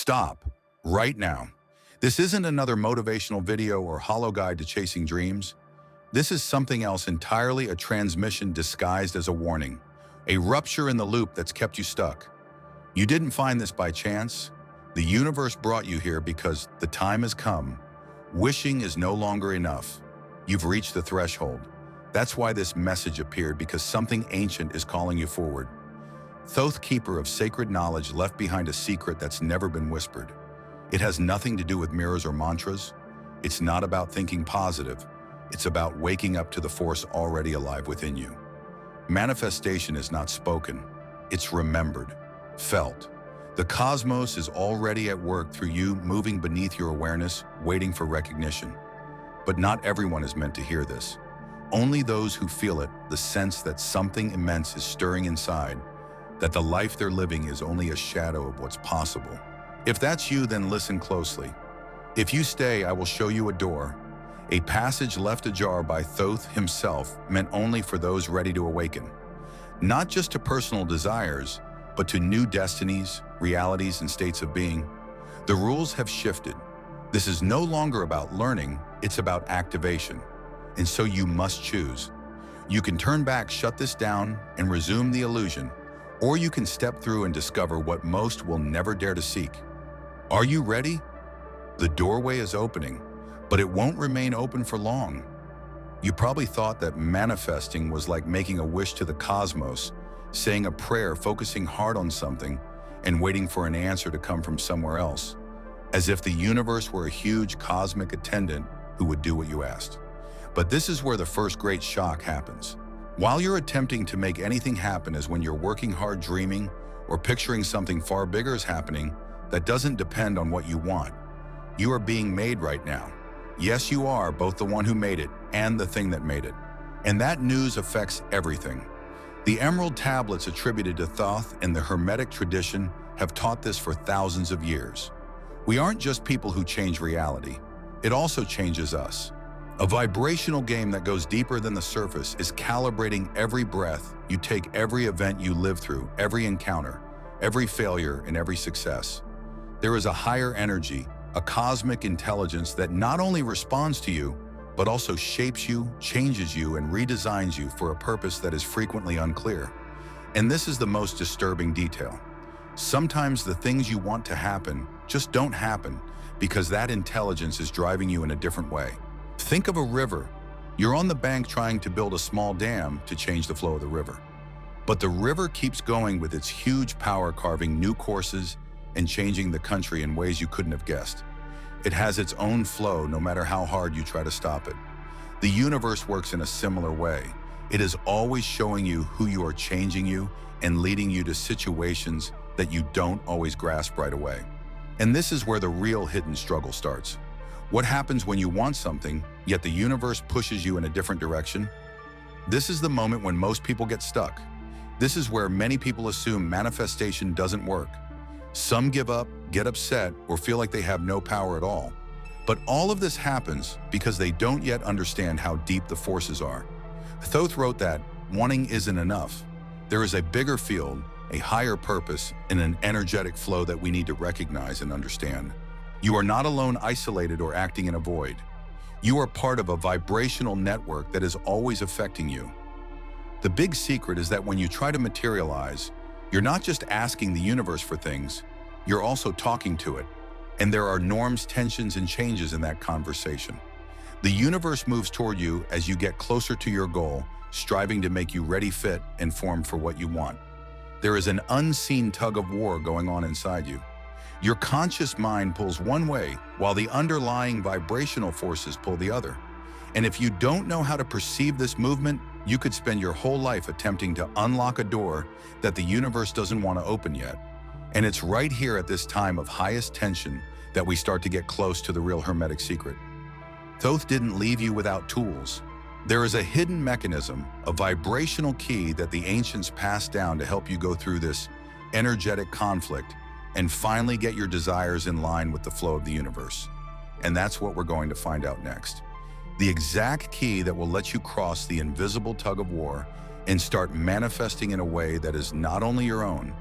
Stop, right now. This isn't another motivational video or hollow guide to chasing dreams. This is something else entirely, a transmission disguised as a warning, a rupture in the loop that's kept you stuck. You didn't find this by chance. The universe brought you here because the time has come. Wishing is no longer enough. You've reached the threshold. That's why this message appeared, because something ancient is calling you forward. Thoth, keeper of sacred knowledge, left behind a secret that's never been whispered. It has nothing to do with mirrors or mantras. It's not about thinking positive. It's about waking up to the force already alive within you. Manifestation is not spoken. It's remembered, felt. The cosmos is already at work through you, moving beneath your awareness, waiting for recognition. But not everyone is meant to hear this. Only those who feel it, the sense that something immense is stirring inside, that the life they're living is only a shadow of what's possible. If that's you, then listen closely. If you stay, I will show you a door, a passage left ajar by Thoth himself, meant only for those ready to awaken. Not just to personal desires, but to new destinies, realities, and states of being. The rules have shifted. This is no longer about learning, it's about activation. And so you must choose. You can turn back, shut this down, and resume the illusion, or you can step through and discover what most will never dare to seek. Are you ready? The doorway is opening, but it won't remain open for long. You probably thought that manifesting was like making a wish to the cosmos, saying a prayer, focusing hard on something, and waiting for an answer to come from somewhere else, as if the universe were a huge cosmic attendant who would do what you asked. But this is where the first great shock happens. While you're attempting to make anything happen is when you're working hard, dreaming, or picturing something far bigger is happening that doesn't depend on what you want. You are being made right now. Yes, you are, both the one who made it and the thing that made it. And that news affects everything. The emerald tablets attributed to Thoth and the Hermetic tradition have taught this for thousands of years. We aren't just people who change reality. It also changes us. A vibrational game that goes deeper than the surface is calibrating every breath you take, every event you live through, every encounter, every failure, and every success. There is a higher energy, a cosmic intelligence that not only responds to you, but also shapes you, changes you, and redesigns you for a purpose that is frequently unclear. And this is the most disturbing detail. Sometimes the things you want to happen just don't happen because that intelligence is driving you in a different way. Think of a river. You're on the bank trying to build a small dam to change the flow of the river. But the river keeps going with its huge power, carving new courses and changing the country in ways you couldn't have guessed. It has its own flow no matter how hard you try to stop it. The universe works in a similar way. It is always showing you who you are, changing you and leading you to situations that you don't always grasp right away. And this is where the real hidden struggle starts. What happens when you want something, yet the universe pushes you in a different direction? This is the moment when most people get stuck. This is where many people assume manifestation doesn't work. Some give up, get upset, or feel like they have no power at all. But all of this happens because they don't yet understand how deep the forces are. Thoth wrote that wanting isn't enough. There is a bigger field, a higher purpose, and an energetic flow that we need to recognize and understand. You are not alone, isolated, or acting in a void. You are part of a vibrational network that is always affecting you. The big secret is that when you try to materialize, you're not just asking the universe for things, you're also talking to it. And there are norms, tensions, and changes in that conversation. The universe moves toward you as you get closer to your goal, striving to make you ready, fit, and formed for what you want. There is an unseen tug of war going on inside you. Your conscious mind pulls one way, while the underlying vibrational forces pull the other. And if you don't know how to perceive this movement, you could spend your whole life attempting to unlock a door that the universe doesn't want to open yet. And it's right here at this time of highest tension that we start to get close to the real Hermetic secret. Thoth didn't leave you without tools. There is a hidden mechanism, a vibrational key that the ancients passed down to help you go through this energetic conflict and finally get your desires in line with the flow of the universe. And that's what we're going to find out next. The exact key that will let you cross the invisible tug of war and start manifesting in a way that is not only your own,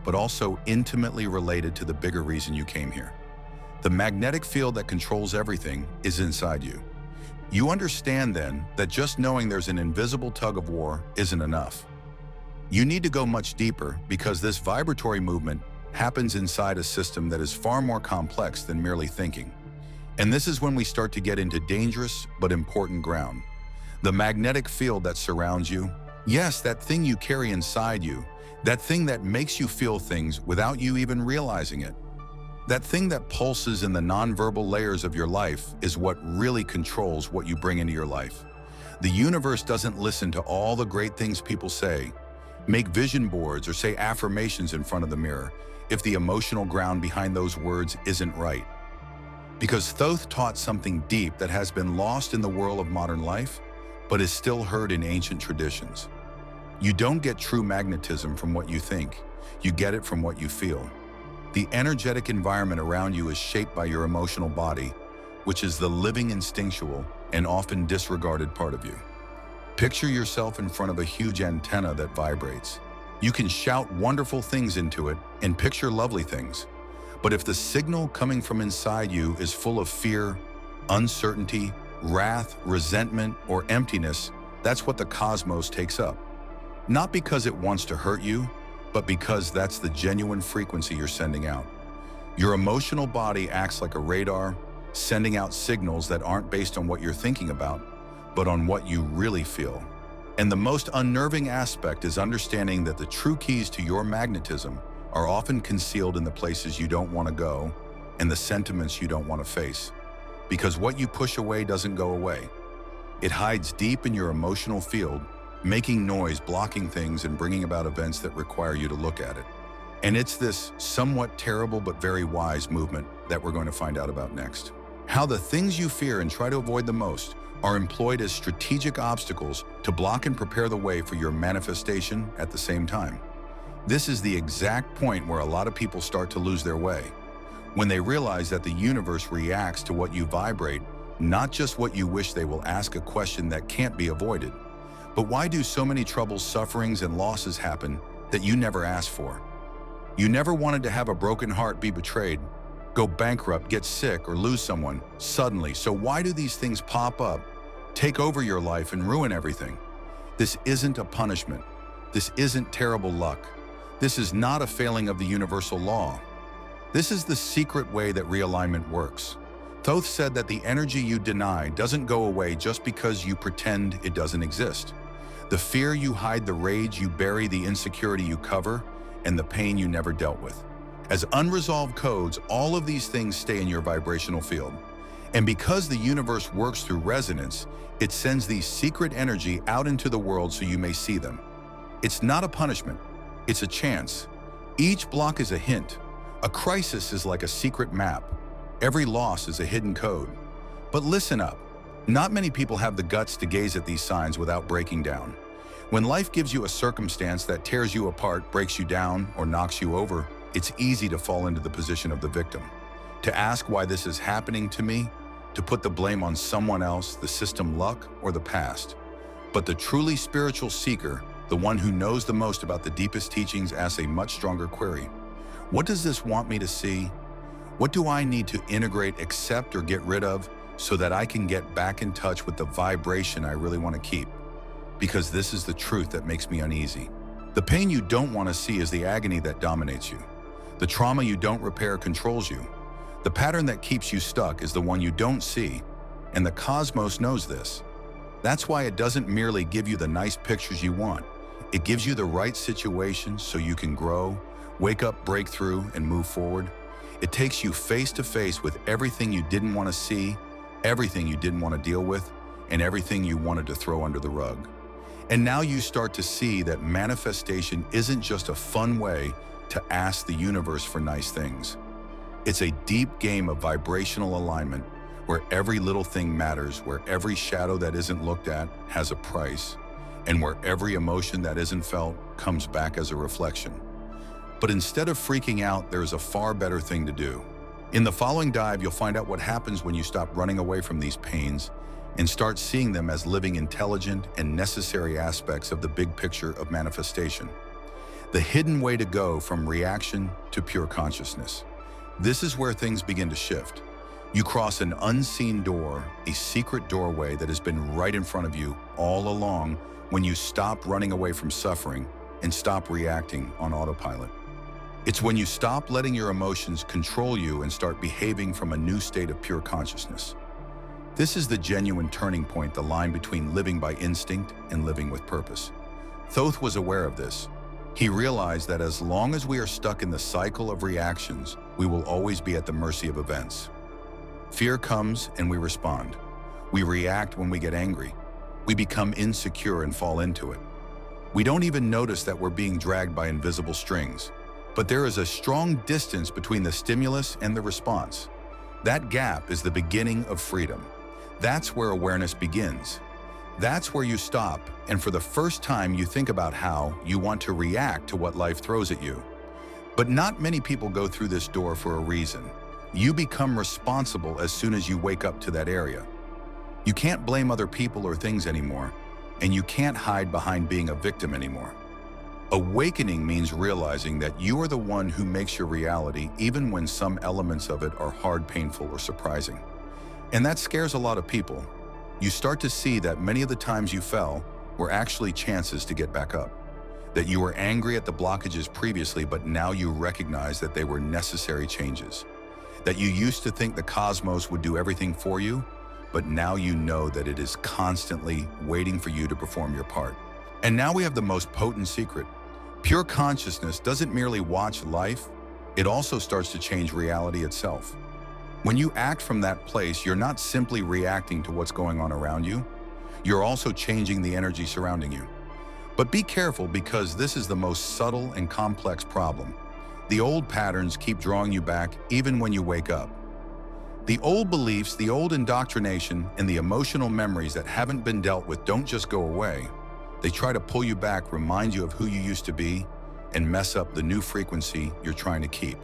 but also intimately related to the bigger reason you came here. The magnetic field that controls everything is inside you. You understand then that just knowing there's an invisible tug of war isn't enough. You need to go much deeper because this vibratory movement happens inside a system that is far more complex than merely thinking. And this is when we start to get into dangerous but important ground. The magnetic field that surrounds you, yes, that thing you carry inside you, that thing that makes you feel things without you even realizing it. That thing that pulses in the nonverbal layers of your life is what really controls what you bring into your life. The universe doesn't listen to all the great things people say, make vision boards or say affirmations in front of the mirror if the emotional ground behind those words isn't right. Because Thoth taught something deep that has been lost in the whirl of modern life, but is still heard in ancient traditions. You don't get true magnetism from what you think, you get it from what you feel. The energetic environment around you is shaped by your emotional body, which is the living instinctual and often disregarded part of you. Picture yourself in front of a huge antenna that vibrates. You can shout wonderful things into it and picture lovely things. But if the signal coming from inside you is full of fear, uncertainty, wrath, resentment, or emptiness, that's what the cosmos takes up. Not because it wants to hurt you, but because that's the genuine frequency you're sending out. Your emotional body acts like a radar, sending out signals that aren't based on what you're thinking about, but on what you really feel. And the most unnerving aspect is understanding that the true keys to your magnetism are often concealed in the places you don't want to go and the sentiments you don't want to face. Because what you push away doesn't go away. It hides deep in your emotional field, making noise, blocking things, and bringing about events that require you to look at it. And it's this somewhat terrible but very wise movement that we're going to find out about next. How the things you fear and try to avoid the most are employed as strategic obstacles to block and prepare the way for your manifestation at the same time. This is the exact point where a lot of people start to lose their way, when they realize that the universe reacts to what you vibrate, not just what you wish. They will ask a question that can't be avoided. But why do so many troubles, sufferings, and losses happen that you never asked for? You never wanted to have a broken heart, be betrayed, go bankrupt, get sick, or lose someone suddenly. So why do these things pop up, take over your life, and ruin everything? This isn't a punishment. This isn't terrible luck. This is not a failing of the universal law. This is the secret way that realignment works. Thoth said that the energy you deny doesn't go away just because you pretend it doesn't exist. The fear you hide, the rage you bury, the insecurity you cover, and the pain you never dealt with. As unresolved codes, all of these things stay in your vibrational field. And because the universe works through resonance, it sends these secret energy out into the world so you may see them. It's not a punishment, it's a chance. Each block is a hint. A crisis is like a secret map. Every loss is a hidden code. But listen up. Not many people have the guts to gaze at these signs without breaking down. When life gives you a circumstance that tears you apart, breaks you down, or knocks you over, it's easy to fall into the position of the victim. To ask why this is happening to me, to put the blame on someone else, the system, luck, or the past. But the truly spiritual seeker, the one who knows the most about the deepest teachings, asks a much stronger query. What does this want me to see? What do I need to integrate, accept, or get rid of so that I can get back in touch with the vibration I really want to keep? Because this is the truth that makes me uneasy. The pain you don't want to see is the agony that dominates you. The trauma you don't repair controls you. The pattern that keeps you stuck is the one you don't see, and the cosmos knows this. That's why it doesn't merely give you the nice pictures you want. It gives you the right situations so you can grow, wake up, break through, and move forward. It takes you face to face with everything you didn't want to see, everything you didn't want to deal with, and everything you wanted to throw under the rug. And now you start to see that manifestation isn't just a fun way to ask the universe for nice things. It's a deep game of vibrational alignment where every little thing matters, where every shadow that isn't looked at has a price, and where every emotion that isn't felt comes back as a reflection. But instead of freaking out, there's a far better thing to do. In the following dive, you'll find out what happens when you stop running away from these pains and start seeing them as living, intelligent, and necessary aspects of the big picture of manifestation. the hidden way to go from reaction to pure consciousness. This is where things begin to shift. You cross an unseen door, a secret doorway that has been right in front of you all along when you stop running away from suffering and stop reacting on autopilot. It's when you stop letting your emotions control you and start behaving from a new state of pure consciousness. This is the genuine turning point, the line between living by instinct and living with purpose. Thoth was aware of this. He realized that as long as we are stuck in the cycle of reactions, we will always be at the mercy of events. Fear comes and we respond. We react when we get angry. We become insecure and fall into it. We don't even notice that we're being dragged by invisible strings. But there is a strong distance between the stimulus and the response. That gap is the beginning of freedom. That's where awareness begins. That's where you stop, and for the first time you think about how you want to react to what life throws at you. But not many people go through this door for a reason. You become responsible as soon as you wake up to that area. You can't blame other people or things anymore, and you can't hide behind being a victim anymore. Awakening means realizing that you are the one who makes your reality, even when some elements of it are hard, painful, or surprising. And that scares a lot of people. You start to see that many of the times you fell were actually chances to get back up. That you were angry at the blockages previously, but now you recognize that they were necessary changes. That you used to think the cosmos would do everything for you, but now you know that it is constantly waiting for you to perform your part. And now we have the most potent secret. Pure consciousness doesn't merely watch life, it also starts to change reality itself. When you act from that place, you're not simply reacting to what's going on around you, you're also changing the energy surrounding you. But be careful, because this is the most subtle and complex problem. The old patterns keep drawing you back even when you wake up. The old beliefs, the old indoctrination, and the emotional memories that haven't been dealt with don't just go away. They try to pull you back, remind you of who you used to be, and mess up the new frequency you're trying to keep.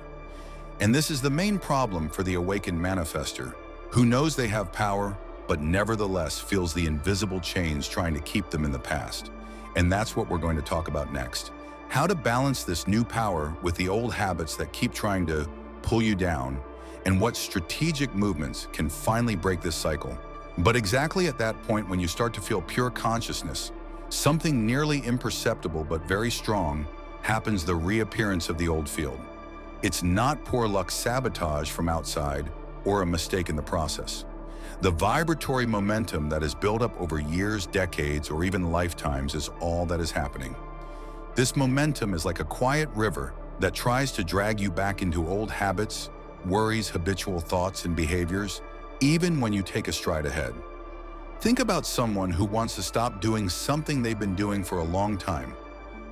And this is the main problem for the awakened manifester, who knows they have power, but nevertheless feels the invisible chains trying to keep them in the past. And that's what we're going to talk about next. How to balance this new power with the old habits that keep trying to pull you down, and what strategic movements can finally break this cycle. But exactly at that point, when you start to feel pure consciousness, something nearly imperceptible but very strong happens: the reappearance of the old field. It's not poor luck, sabotage from outside, or a mistake in the process. The vibratory momentum that is built up over years, decades, or even lifetimes is all that is happening. This momentum is like a quiet river that tries to drag you back into old habits, worries, habitual thoughts, and behaviors, even when you take a stride ahead. Think about someone who wants to stop doing something they've been doing for a long time.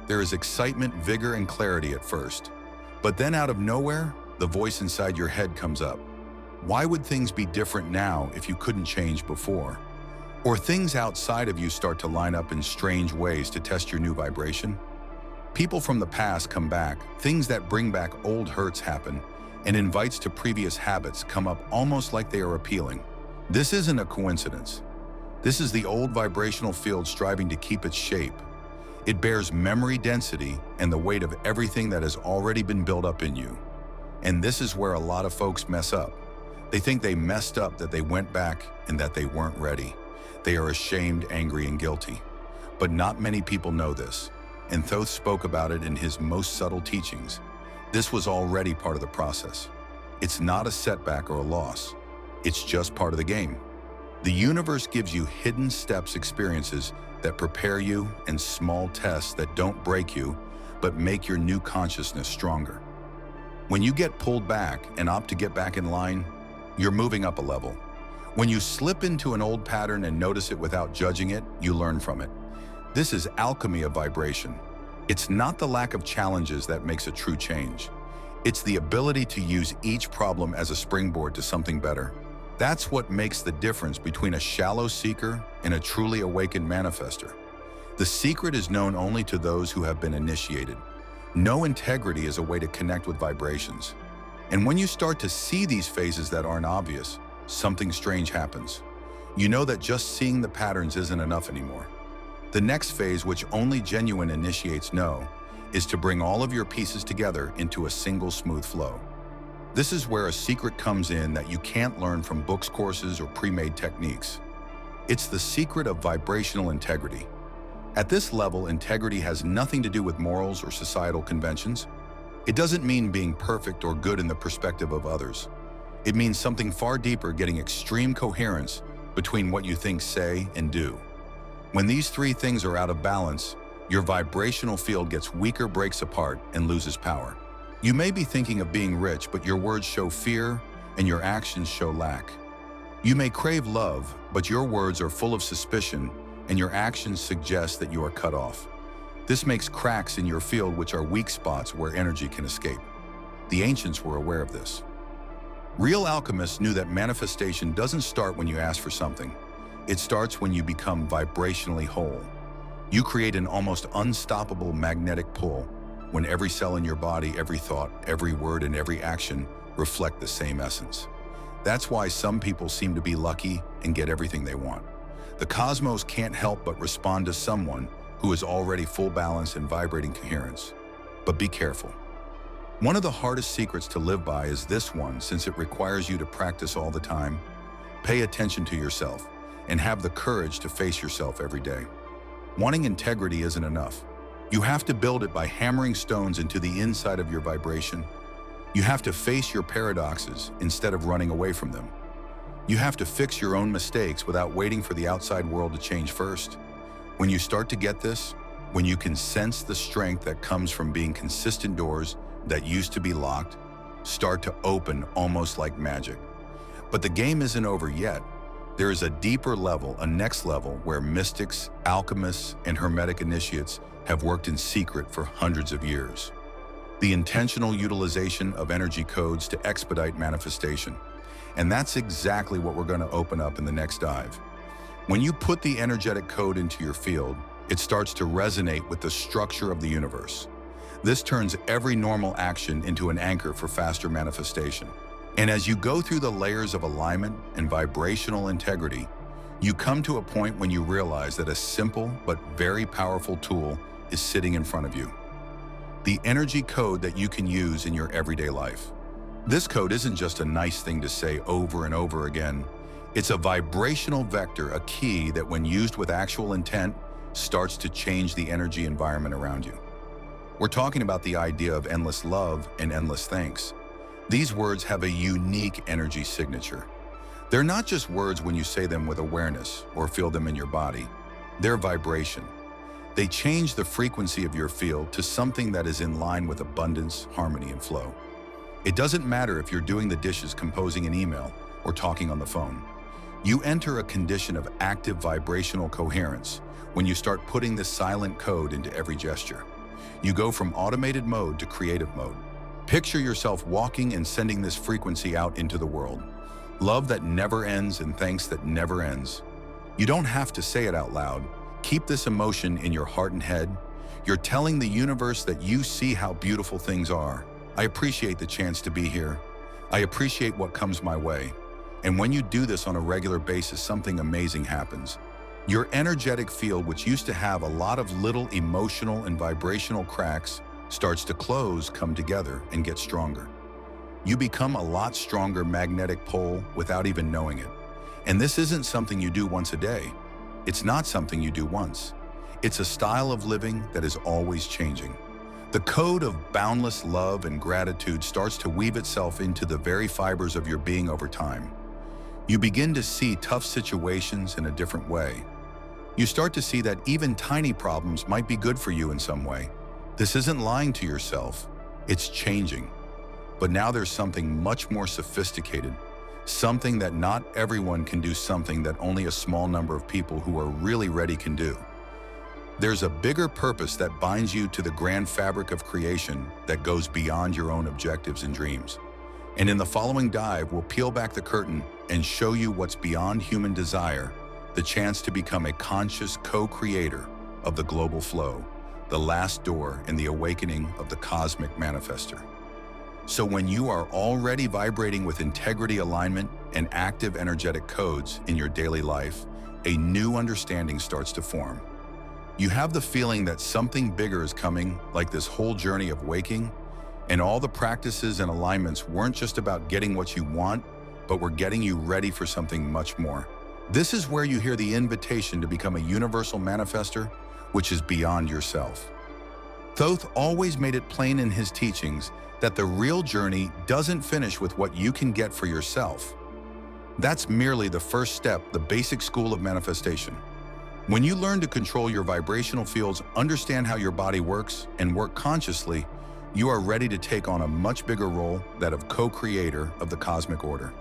There is excitement, vigor, and clarity at first. But then out of nowhere, the voice inside your head comes up. Why would things be different now if you couldn't change before? Or things outside of you start to line up in strange ways to test your new vibration. People from the past come back, things that bring back old hurts happen, and invites to previous habits come up almost like they are appealing. This isn't a coincidence. This is the old vibrational field striving to keep its shape. It bears memory density and the weight of everything that has already been built up in you. And this is where a lot of folks mess up. They think they messed up, that they went back, and that they weren't ready. They are ashamed, angry, and guilty. But not many people know this, and Thoth spoke about it in his most subtle teachings. This was already part of the process. It's not a setback or a loss. It's just part of the game. The universe gives you hidden steps, experiences that prepare you, and small tests that don't break you, but make your new consciousness stronger. When you get pulled back and opt to get back in line, you're moving up a level. When you slip into an old pattern and notice it without judging it, you learn from it. This is alchemy of vibration. It's not the lack of challenges that makes a true change. It's the ability to use each problem as a springboard to something better. That's what makes the difference between a shallow seeker and a truly awakened manifester. The secret is known only to those who have been initiated. No integrity is a way to connect with vibrations. And when you start to see these phases that aren't obvious, something strange happens. You know that just seeing the patterns isn't enough anymore. The next phase, which only genuine initiates know, is to bring all of your pieces together into a single smooth flow. This is where a secret comes in that you can't learn from books, courses, or pre-made techniques. It's the secret of vibrational integrity. At this level, integrity has nothing to do with morals or societal conventions. It doesn't mean being perfect or good in the perspective of others. It means something far deeper, getting extreme coherence between what you think, say, and do. When these three things are out of balance, your vibrational field gets weaker, breaks apart, and loses power. You may be thinking of being rich, but your words show fear and your actions show lack. You may crave love, but your words are full of suspicion and your actions suggest that you are cut off. This makes cracks in your field, which are weak spots where energy can escape. The ancients were aware of this. Real alchemists knew that manifestation doesn't start when you ask for something. It starts when you become vibrationally whole. You create an almost unstoppable magnetic pull when every cell in your body, every thought, every word, and every action reflect the same essence. That's why some people seem to be lucky and get everything they want. The cosmos can't help but respond to someone who is already full balance and vibrating coherence. But be careful. One of the hardest secrets to live by is this one, since it requires you to practice all the time. Pay attention to yourself and have the courage to face yourself every day. Wanting integrity isn't enough. You have to build it by hammering stones into the inside of your vibration. You have to face your paradoxes instead of running away from them. You have to fix your own mistakes without waiting for the outside world to change first. When you start to get this, when you can sense the strength that comes from being consistent, doors that used to be locked start to open almost like magic. But the game isn't over yet. There is a deeper level, a next level, where mystics, alchemists, and hermetic initiates have worked in secret for hundreds of years. The intentional utilization of energy codes to expedite manifestation. And that's exactly what we're going to open up in the next dive. When you put the energetic code into your field, it starts to resonate with the structure of the universe. This turns every normal action into an anchor for faster manifestation. And as you go through the layers of alignment and vibrational integrity, you come to a point when you realize that a simple but very powerful tool is sitting in front of you. The energy code that you can use in your everyday life. This code isn't just a nice thing to say over and over again. It's a vibrational vector, a key that when used with actual intent, starts to change the energy environment around you. We're talking about the idea of endless love and endless thanks. These words have a unique energy signature. They're not just words when you say them with awareness or feel them in your body. They're vibration. They change the frequency of your field to something that is in line with abundance, harmony, and flow. It doesn't matter if you're doing the dishes, composing an email, or talking on the phone. You enter a condition of active vibrational coherence when you start putting this silent code into every gesture. You go from automated mode to creative mode. Picture yourself walking and sending this frequency out into the world. Love that never ends and thanks that never ends. You don't have to say it out loud. Keep this emotion in your heart and head. You're telling the universe that you see how beautiful things are. I appreciate the chance to be here. I appreciate what comes my way. And when you do this on a regular basis, something amazing happens. Your energetic field, which used to have a lot of little emotional and vibrational cracks, starts to close, come together, and get stronger. You become a lot stronger magnetic pole without even knowing it. And this isn't something you do once a day. It's not something you do once. It's a style of living that is always changing. The code of boundless love and gratitude starts to weave itself into the very fibers of your being over time. You begin to see tough situations in a different way. You start to see that even tiny problems might be good for you in some way. This isn't lying to yourself, it's changing. But now there's something much more sophisticated, something that not everyone can do, something that only a small number of people who are really ready can do. There's a bigger purpose that binds you to the grand fabric of creation that goes beyond your own objectives and dreams. And in the following dive, we'll peel back the curtain and show you what's beyond human desire, the chance to become a conscious co-creator of the global flow, the last door in the awakening of the cosmic manifester. So when you are already vibrating with integrity, alignment, and active energetic codes in your daily life, a new understanding starts to form. You have the feeling that something bigger is coming, like this whole journey of waking, and all the practices and alignments weren't just about getting what you want, but were getting you ready for something much more. This is where you hear the invitation to become a universal manifester, which is beyond yourself. Thoth always made it plain in his teachings that the real journey doesn't finish with what you can get for yourself. That's merely the first step, the basic school of manifestation. When you learn to control your vibrational fields, understand how your body works, and work consciously, you are ready to take on a much bigger role, that of co-creator of the cosmic order.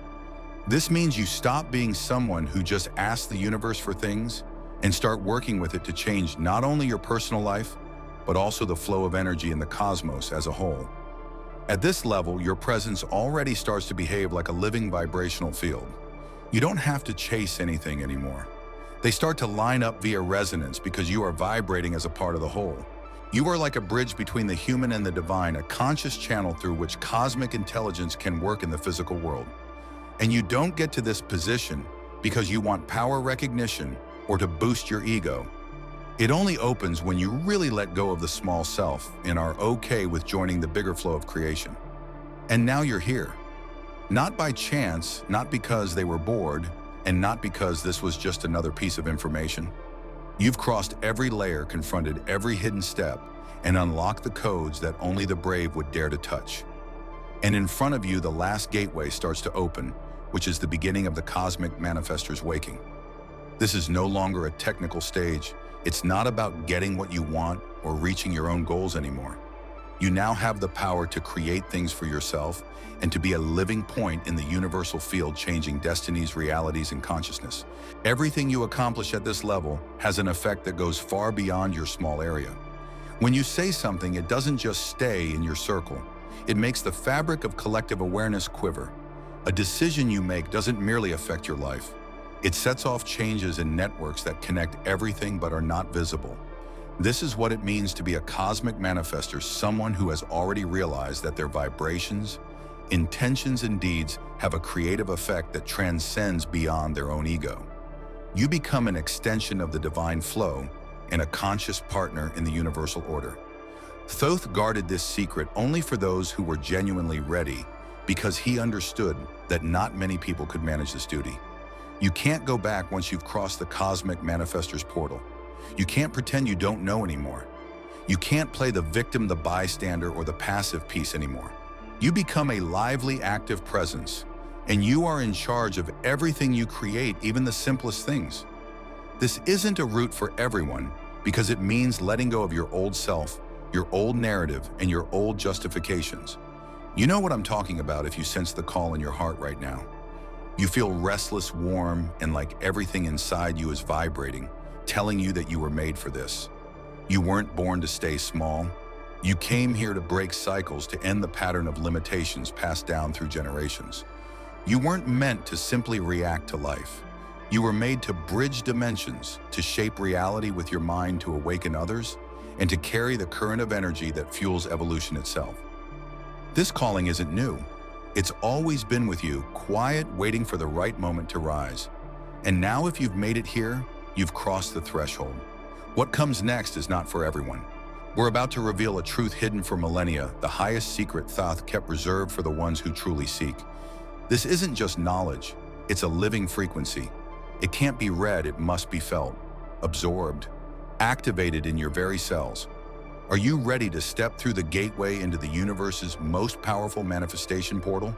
This means you stop being someone who just asks the universe for things and start working with it to change not only your personal life, but also the flow of energy in the cosmos as a whole. At this level, your presence already starts to behave like a living vibrational field. You don't have to chase anything anymore. They start to line up via resonance because you are vibrating as a part of the whole. You are like a bridge between the human and the divine, a conscious channel through which cosmic intelligence can work in the physical world. And you don't get to this position because you want power recognition or to boost your ego. It only opens when you really let go of the small self and are okay with joining the bigger flow of creation. And now you're here. Not by chance, not because they were bored, and not because this was just another piece of information. You've crossed every layer, confronted every hidden step, and unlocked the codes that only the brave would dare to touch. And in front of you, the last gateway starts to open, which is the beginning of the cosmic manifestor's waking. This is no longer a technical stage. It's not about getting what you want or reaching your own goals anymore. You now have the power to create things for yourself and to be a living point in the universal field, changing destinies, realities, and consciousness. Everything you accomplish at this level has an effect that goes far beyond your small area. When you say something, it doesn't just stay in your circle. It makes the fabric of collective awareness quiver. A decision you make doesn't merely affect your life. It sets off changes in networks that connect everything but are not visible. This is what it means to be a cosmic manifester, someone who has already realized that their vibrations, intentions, and deeds have a creative effect that transcends beyond their own ego. You become an extension of the divine flow and a conscious partner in the universal order. Thoth guarded this secret only for those who were genuinely ready, because he understood that not many people could manage this duty. You can't go back once you've crossed the cosmic manifestor's portal. You can't pretend you don't know anymore. You can't play the victim, the bystander, or the passive piece anymore. You become a lively, active presence, and you are in charge of everything you create, even the simplest things. This isn't a route for everyone because it means letting go of your old self, your old narrative, and your old justifications. You know what I'm talking about if you sense the call in your heart right now. You feel restless, warm, and like everything inside you is vibrating, telling you that you were made for this. You weren't born to stay small. You came here to break cycles, to end the pattern of limitations passed down through generations. You weren't meant to simply react to life. You were made to bridge dimensions, to shape reality with your mind, to awaken others, and to carry the current of energy that fuels evolution itself. This calling isn't new. It's always been with you, quiet, waiting for the right moment to rise. And now if you've made it here, you've crossed the threshold. What comes next is not for everyone. We're about to reveal a truth hidden for millennia, the highest secret Thoth kept reserved for the ones who truly seek. This isn't just knowledge, it's a living frequency. It can't be read, it must be felt, absorbed, activated in your very cells. Are you ready to step through the gateway into the universe's most powerful manifestation portal?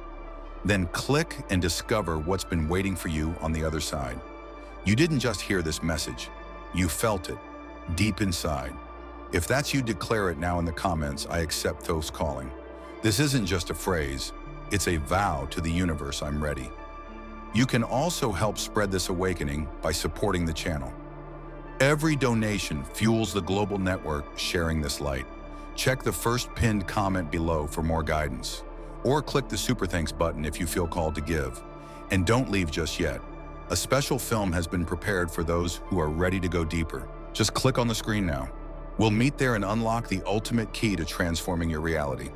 Then click and discover what's been waiting for you on the other side. You didn't just hear this message, you felt it, deep inside. If that's you, declare it now in the comments, I accept Thoth's calling. This isn't just a phrase, it's a vow to the universe, I'm ready. You can also help spread this awakening by supporting the channel. Every donation fuels the global network sharing this light. Check the first pinned comment below for more guidance, or click the Super Thanks button if you feel called to give. And don't leave just yet. A special film has been prepared for those who are ready to go deeper. Just click on the screen now. We'll meet there and unlock the ultimate key to transforming your reality.